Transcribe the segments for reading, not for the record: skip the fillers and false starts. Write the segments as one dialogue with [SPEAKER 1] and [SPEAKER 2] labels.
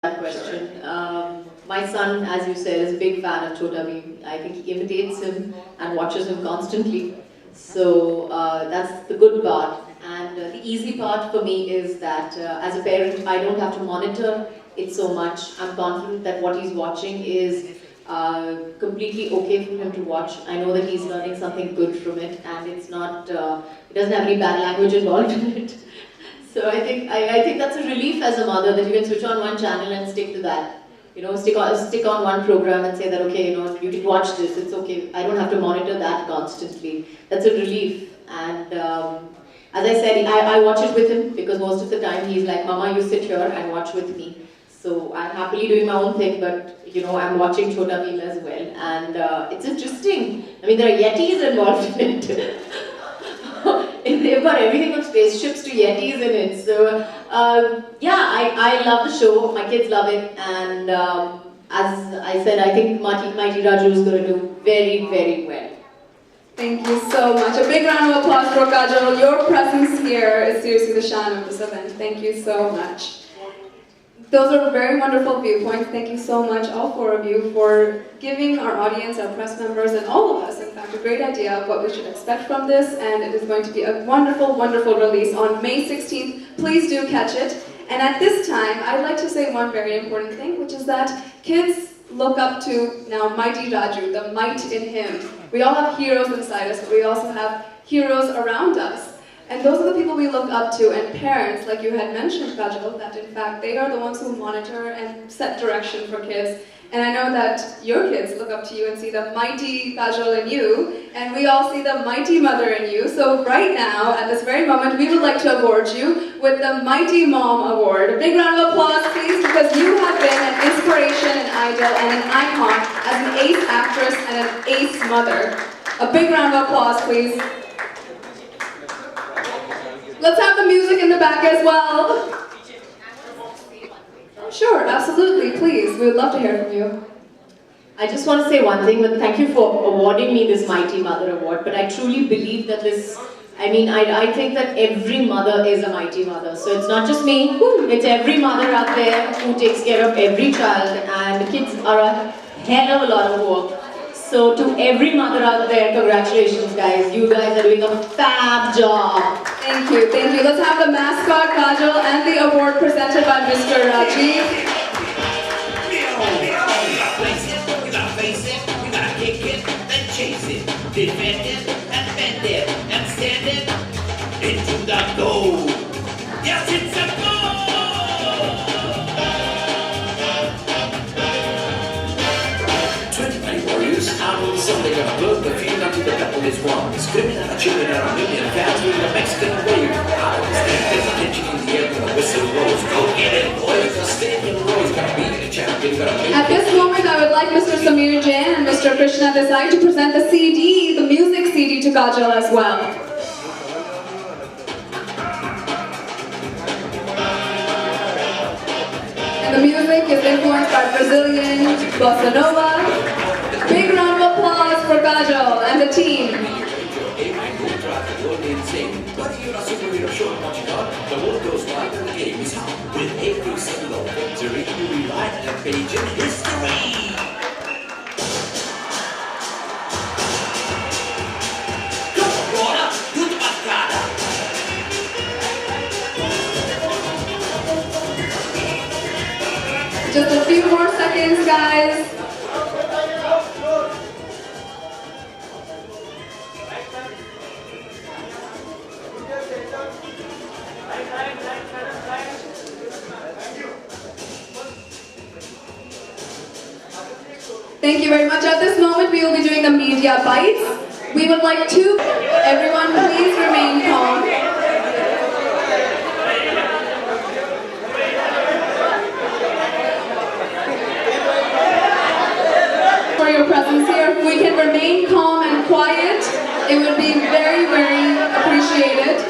[SPEAKER 1] that question. My son, as you said, is a big fan of Chota Bheem. I think he imitates him and watches him constantly. So that's the good part. And the easy part for me is that as a parent, I don't have to monitor it so much. I'm confident that what he's watching is completely okay for him to watch. I know that he's learning something good from it, and it's not. It doesn't have any bad language involved in it. So I think that's a relief as a mother that you can switch on one channel and stick to that. You know, stick on one program and say that, okay, you know, you can watch this. It's okay. I don't have to monitor that constantly. That's a relief. And as I said, I watch it with him because most of the time he's like, Mama, you sit here and watch with me. So I'm happily doing my own thing, but you know, I'm watching Chota Bheem as well, and it's interesting. I mean, there are Yetis involved in it. They've got everything from spaceships to Yetis in it. So yeah, I love the show. My kids love it, and as I said, I think Mighty Raju is going to do very, very well.
[SPEAKER 2] Thank you so much. A big round of applause for Kajol. Your presence here is seriously the shine of this event. Thank you so much. Those are very wonderful viewpoints. Thank you so much, all four of you, for giving our audience, our press members, and all of us, in fact, a great idea of what we should expect from this. And it is going to be a wonderful, wonderful release on May 16th. Please do catch it. And at this time, I'd like to say one very important thing, which is that kids look up to now Mighty Raju, the might in him. We all have heroes inside us, but we also have heroes around us. And those are the people we look up to, and parents, like you had mentioned, Kajol, that in fact they are the ones who monitor and set direction for kids. And I know that your kids look up to you and see the mighty Kajol in you, and we all see the mighty mother in you. So right now, at this very moment, we would like to award you with the Mighty Mom Award. A big round of applause, please, because you have been an inspiration, an idol, and an icon as an ace actress and an ace mother. A big round of applause, please. Let's have the music in the back as well. Sure, absolutely, please. We would love to hear from you.
[SPEAKER 1] I just want to say one thing, but thank you for awarding me this Mighty Mother Award. But I truly believe that I think that every mother is a mighty mother. So it's not just me, it's every mother out there who takes care of every child, and kids are a hell of a lot of work. So to every mother out there, congratulations guys. You guys are doing a fab job.
[SPEAKER 2] Thank you, thank you. Let's have the mascot, Kajol, and the award presented by Mr. Rajiv.
[SPEAKER 3] Defend it and bend it and stand it into the goal. Yes, it's a goal! 20 Warriors out on Sunday gonna blow the field until the couple is won. Screaming at the children and a million fans with the Mexican wave. Out of the stand, there's a tension in the air when the whistle rolls. Go get it, boys! The stadium rolls. Gonna be the champion.
[SPEAKER 2] At this moment, I would like Mr. Samir Jain and Mr. Krishna Desai to present the CD, the music CD to Kajol as well. And the music is influenced by Brazilian bossa nova. Big round of applause for Kajol and the team.
[SPEAKER 3] The world goes by and the game is on. With every single victory, we write a page in history.
[SPEAKER 2] Just a few more seconds, guys. Thank you very much. At this moment, we will be doing the media bites. We would like to, everyone please remain calm. For your presence here, if we can remain calm and quiet, it would be very, very appreciated.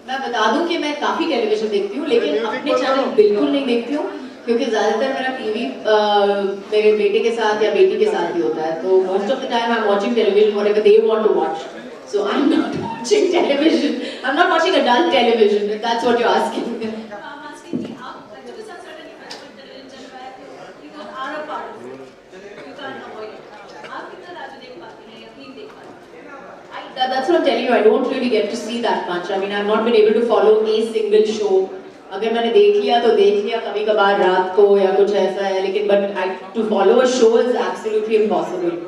[SPEAKER 1] मैं बता दूं कि मैं काफ़ी television देखती हूँ, लेकिन अपने चैनल बिल्कुल नहीं देखती हूँ। क्योंकि ज़्यादातर मेरा टीवी मेरे बेटे के साथ या बेटी के साथ ही होता है, तो most of the time I am watching television whatever they want to watch, so I am not watching television, I am not watching adult television, if that's what you are asking. That's what I'm telling you. I don't really get to see that much. I mean, I've not been able to follow a single show. अगर मैंने देख लिया तो देख लिया कभी कभार रात को या कुछ ऐसा है, लेकिन but to follow a show is absolutely impossible.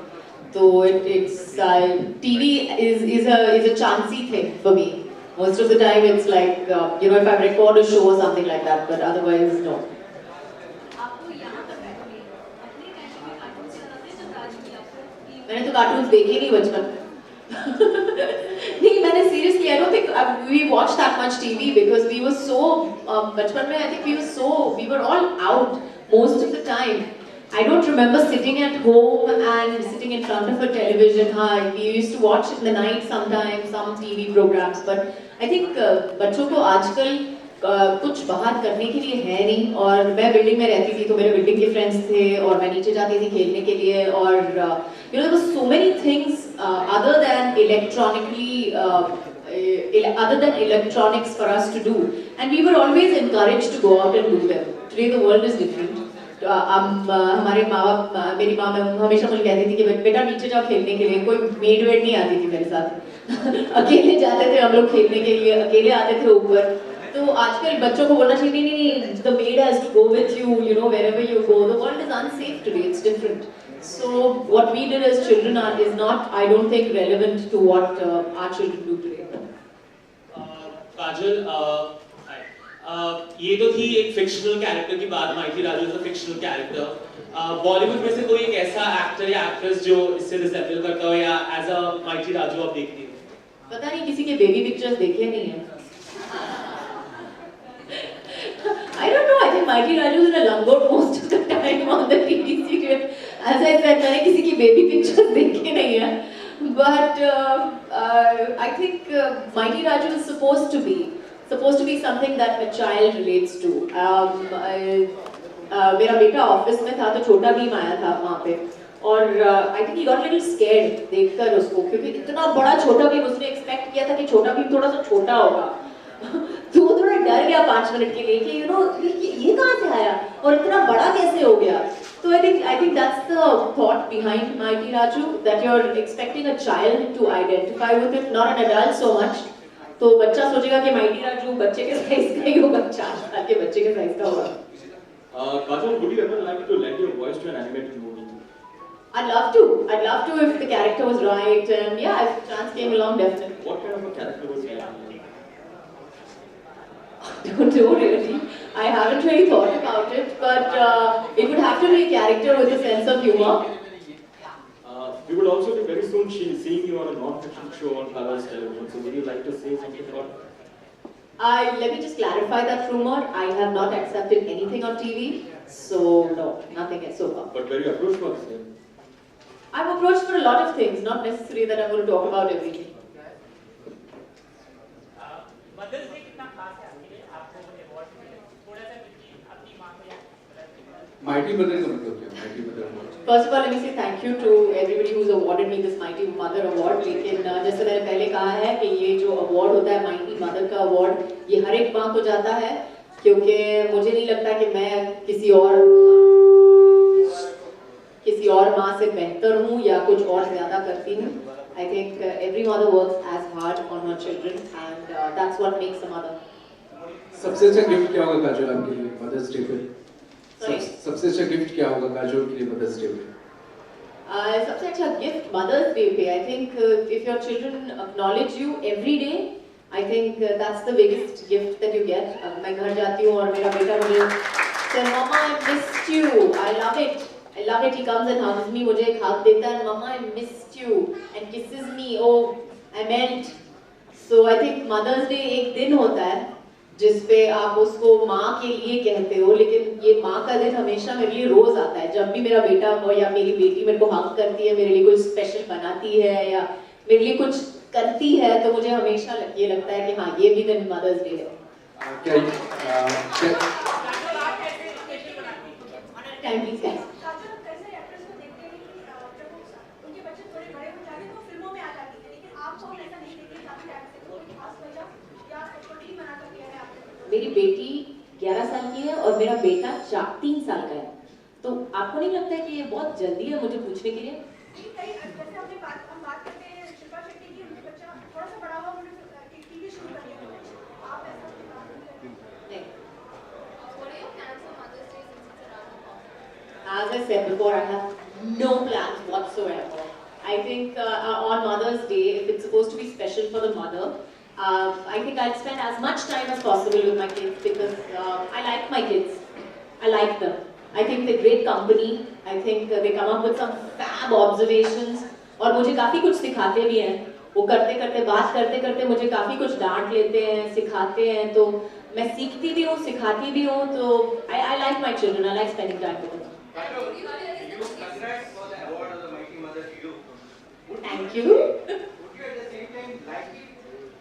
[SPEAKER 1] So it's TV is a chancy thing for me. Most of the time it's like you know, if I record a show or something like that, but otherwise no. मैंने तो cartoons देखे नहीं बचपन में. नहीं, मैंने seriously, I don't think we watched that much TV because we were so बचपन में I think we were all out most of the time. I don't remember sitting at home and sitting in front of a television. हाँ, we used to watch in the night sometimes some TV programs, but I think बच्चों को आजकल कुछ बाहर करने के लिए है नहीं. और मैं बिल्डिंग में रहती थी तो मेरे बिल्डिंग के फ्रेंड्स थे और मैं नीचे जाती थी खेलने के लिए, और you know, there were so many things other than electronics for us to do, and we were always encouraged to go out and do them. Today the world is different. हमारे माँ बाप, मेरी माँ हमेशा मुझे कहती थी कि बेटा नीचे जाओ खेलने के लिए, कोई मेड वेड नहीं आती थी मेरे साथ. अकेले जाते थे हम लोग खेलने के लिए, अकेले आते थे ऊपर. तो आजकल बच्चों को बोलना चाहिए नहीं, the maid has to go with you, you know, wherever you go. The world is unsafe today, it's different. So what we did as children is not, I don't think, relevant to what our children do today.
[SPEAKER 4] काजल, ये तो थी एक fictional character की बात. Mighty Raju is a fictional character. Bollywood में से कोई एक ऐसा एक्टर या एक्ट्रेस जो इससे रिसेंबल करता हो या एज अ माइटी राजू आप देखती हो?
[SPEAKER 1] पता नहीं, किसी के बेबी पिक्चर्स देखे नहीं है. I don't know. I think Mighty Raju is in a langot most of the time on the TV serial. As I said, मैंने किसी की baby pictures देखे नहीं है. But I think Mighty Raju is supposed to be something that a child relates to. मेरा बेटा office में था तो छोटा भीम आया था वहाँ पे, और I think he got a little scared देखकर उसको, क्योंकि इतना बड़ा छोटा भीम, उसने एक्सपेक्ट किया था कि छोटा भीम थोड़ा सा छोटा होगा. तो वो थोड़ा डर गया 5 मिनट के लिए कि यू नो ये कहाँ से आया और इतना बड़ा कैसे हो गया. So I think that's the thought behind Mighty Raju, that you're expecting a child to identify with it, not an adult so much. तो बच्चा सोचेगा कि Mighty Raju बच्चे के साइज का ही होगा, 4 साल के बच्चे के साइज का होगा.
[SPEAKER 5] Kajal, would you ever like to lend your voice to an animated movie?
[SPEAKER 1] I'd love to if the character was right, and yeah, if the chance came along, definitely.
[SPEAKER 5] What kind of a character would you like?
[SPEAKER 1] Don't know really. I haven't really thought about it, but it would have to be a character with a sense of humor.
[SPEAKER 5] We would also be very soon seeing you on a non-fiction show on Colors Television. So would you like to say something about it?
[SPEAKER 1] Let me just clarify that rumor. I have not accepted anything on TV, so no, nothing so far.
[SPEAKER 5] But were you approached for the same?
[SPEAKER 1] I'm approached for a lot of things, not necessarily that I'm going to talk about everything.
[SPEAKER 6] Mother's Day कितना खास है आपके लिए? आपको award मिले, थोड़ा सा कुछ अपनी मां को याद करें.
[SPEAKER 5] Mighty Mother का मतलब क्या? Mighty Mother.
[SPEAKER 1] First of all, let me say thank you to everybody who's awarded me this Mighty Mother Award. लेकिन जैसे मैंने पहले कहा है कि ये जो अवार्ड होता है Mighty Mother का अवार्ड, ये हर एक माँ को जाता है, क्योंकि मुझे नहीं लगता कि मैं किसी और माँ से बेहतर हूँ या कुछ और ज़्यादा करती हूँ. I think every mother works as hard on her children, and that's what makes a mother.
[SPEAKER 7] सबसे अच्छा गिफ्ट क्या होगा काजल आपके लिए मदर्स डे पे?
[SPEAKER 1] Sorry?
[SPEAKER 7] सबसे अच्छा गिफ्ट क्या होगा काजल के लिए मदर्स डे पे?
[SPEAKER 1] सबसे अच्छा गिफ्ट मदर्स डे पे, I think if your children acknowledge you every day, I think that's the biggest gift that you get. मैं घर जाती हूँ और मेरा बेटा मुझे says, "Mama, I missed you. I love it. I love it." He comes and hugs me, मुझे एक hug देता है, "Mama, I missed you," and kisses me. Oh, I meant. So I think Mother's Day एक दिन होता है जिसपे आप उसको माँ के लिए कहते हो, लेकिन ये माँ का दिन हमेशा मेरे लिए रोज आता है. जब भी मेरा बेटा हो या मेरी बेटी मेरे को हग करती है, मेरे लिए कुछ स्पेशल बनाती है या मेरे लिए कुछ करती है, तो मुझे हमेशा ये लगता है कि हाँ, ये भी दिन मदर्स डे है. time, please, yes.
[SPEAKER 8] काजल, हम कैसे एक्ट्रेस को देखते हैं कि जब उनके बच्चे थोड़े बड़े हो जाते हैं तो फिल्मों में आ जाती है, लेकिन आपको हम ऐसा नहीं देखते काफी टाइम से, तो कोई खास वजह या छोटी ही मना कर दिया है आपने?
[SPEAKER 1] मेरी बेटी 11 साल की है और मेरा बेटा 3 साल का है, तो आपको नहीं लगता है कि ये बहुत जल्दी है मुझे पूछने के लिए?
[SPEAKER 8] जैसे हम बात करते हैं शिल्पा शेट्टी की, उनका बच्चा थोड़ा सा बड़ा हुआ, उन्होंने टीवी शुरू कर दिया, आप ऐसा
[SPEAKER 1] नहीं.
[SPEAKER 2] What are your plans for Mother's Day since it's around the corner?
[SPEAKER 1] As I said before, I have no plans whatsoever. I think on Mother's Day, if it's supposed to be special for the mother, I think I'll spend as much time as possible with my kids because I like my kids. I like them. I think they're great company. I think they come up with some fab observations और मुझे काफ़ी कुछ सिखाते भी हैं. वो करते करते बात करते करते मुझे काफ़ी कुछ डांट लेते हैं, सिखाते हैं, तो मैं सीखती भी हूँ, सिखाती भी हूँ, तो I like my children. I like spending time with them.
[SPEAKER 9] Congrats for the award of the Mighty Mother to you.
[SPEAKER 1] Thank you.
[SPEAKER 9] Would you at the same time like it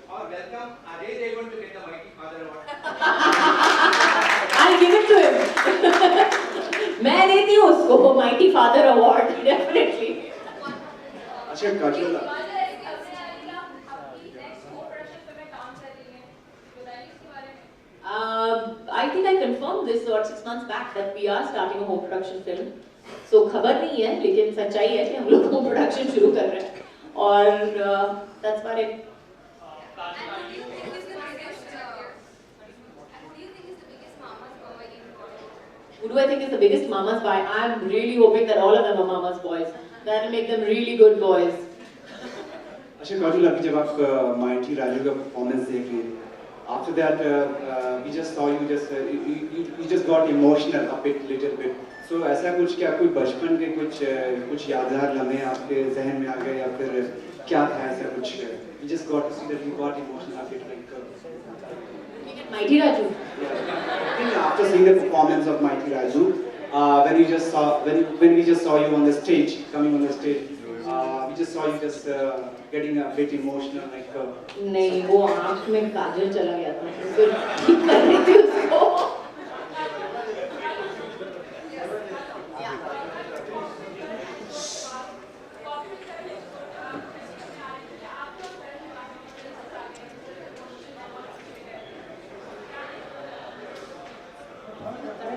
[SPEAKER 9] or welcome? Are they going to get the Mighty Father award?
[SPEAKER 1] I'll give it to him. मैं देती हूँ उसको Mighty Father Award definitely.
[SPEAKER 7] अच्छा काजल,
[SPEAKER 1] I think I confirmed this about 6 months back that we are starting a home production film. So खबर नहीं है, लेकिन सच्चाई है कि हम लोग home production शुरू कर रहे हैं. और that's about it. Who do I think is the biggest mama's boy? I'm really hoping that all of them are mama's boys. That'll make them really good boys.
[SPEAKER 10] अच्छा काजल, अभी जब आप माइटी राजू का परफॉर्मेंस देख रहे हैं, after that we just saw you just got emotional a little bit. So ऐसा कुछ क्या कोई बचपन के कुछ यादगार लम्हे आपके जहन में आ गए या फिर क्या था ऐसा कुछ? You just got to see that you got emotional a bit like.
[SPEAKER 1] Mighty Raju.
[SPEAKER 10] Yeah. After seeing the performance of Mighty Raju, when we just saw you on the stage, coming on the stage, we just saw you just getting a bit emotional, like.
[SPEAKER 1] नहीं, वो आँख में काजल चला गया था, तो ठीक कर रही थी उसको.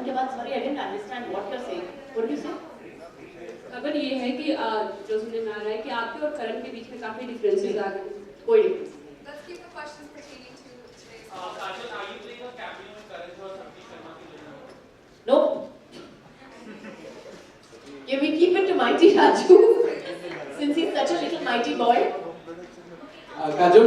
[SPEAKER 1] के बाद sorry, I didn't understand what you're saying. What did you say?
[SPEAKER 2] खबर ये है कि जो सुनने में आ रहा है कि आपके और करण के बीच में काफी डिफरेंसेस आ गए.
[SPEAKER 1] कोई difference नहीं.
[SPEAKER 2] Let's keep the questions pertaining to today's.
[SPEAKER 4] Kajal, are you playing a cameo in Karan or Sabri Sharma ki film?
[SPEAKER 1] Nope. Can we keep it to Mighty Raju since he's such a little mighty boy?
[SPEAKER 7] Kajal,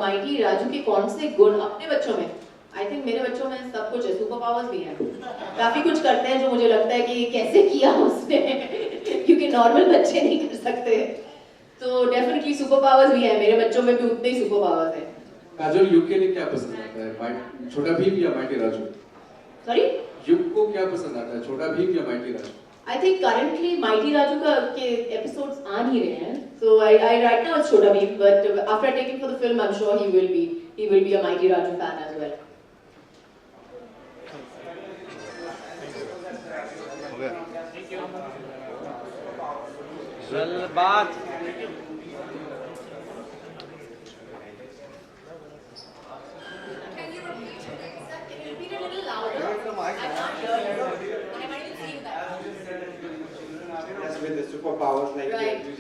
[SPEAKER 1] mighty Raju के कौन से गुण अपने बच्चों में? I think मेरे बच्चों में सब कुछ है, सुपर पावर्स भी हैं, काफी कुछ करते हैं जो मुझे लगता है कि ये कैसे किया उसने क्योंकि नॉर्मल बच्चे नहीं कर सकते, तो डेफिनेटली सुपर पावर्स भी हैं, मेरे बच्चों में भी उतने ही सुपर पावर्स हैं.
[SPEAKER 7] काजल, युग के लिए क्या पसंद आता है? छोटा भीम या माइटी राजू?
[SPEAKER 1] सॉरी,
[SPEAKER 7] युग को क्या पसंद आता है, छोटा भीम या mighty Raju?
[SPEAKER 1] I think currently Mighty Raju के episodes आ नहीं रहे हैं, so I right now it's Chhota Bheem, but after taking for the film, I'm sure he will be a Mighty Raju fan as well.
[SPEAKER 9] Well, baat.
[SPEAKER 1] Can you repeat it a little louder? I can't hear you. I might even see that.
[SPEAKER 10] That's with the superpowers, like
[SPEAKER 1] Right.
[SPEAKER 10] you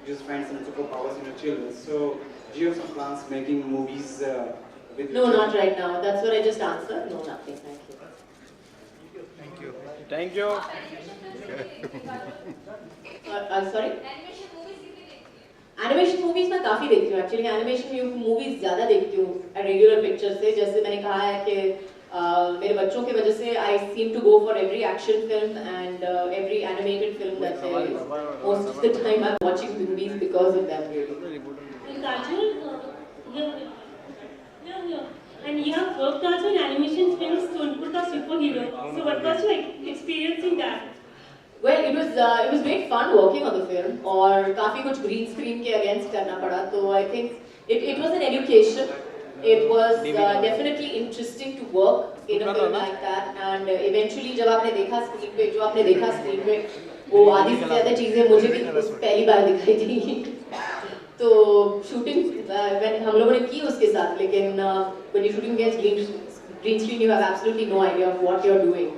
[SPEAKER 10] just find some superpowers in your children. So, do you have some plans making movies with?
[SPEAKER 1] No, not right now. That's what I just answered. No, nothing. Thank you.
[SPEAKER 9] Thank you.
[SPEAKER 1] Sorry? Animation movies मैं काफी देखती हूँ. Actually animation movies ज्यादा देखती हूँ regular picture से. जैसे मैंने कहा है कि मेरे बच्चों की वजह से I seem to go for every action film and every animated film that there is. Most of the time I am watching movies because of that really.
[SPEAKER 11] Kajal, and you have worked also in animation films Sonpur Ka Superhero. So what was your experience in that?
[SPEAKER 1] Well, it was great fun working on the film और काफी कुछ green screen के against करना पड़ा, तो I think it was an education. It was definitely interesting to work in a film like that, and eventually जब आपने देखा स्क्रीन पे, जो आपने देखा स्क्रीन पे, वो आधी से ज़्यादा चीज़ें मुझे भी पहली बार दिखाई थी। तो शूटिंग हम लोगों ने की उसके साथ, लेकिन when you're shooting against green screen, you have absolutely no idea of what you're doing.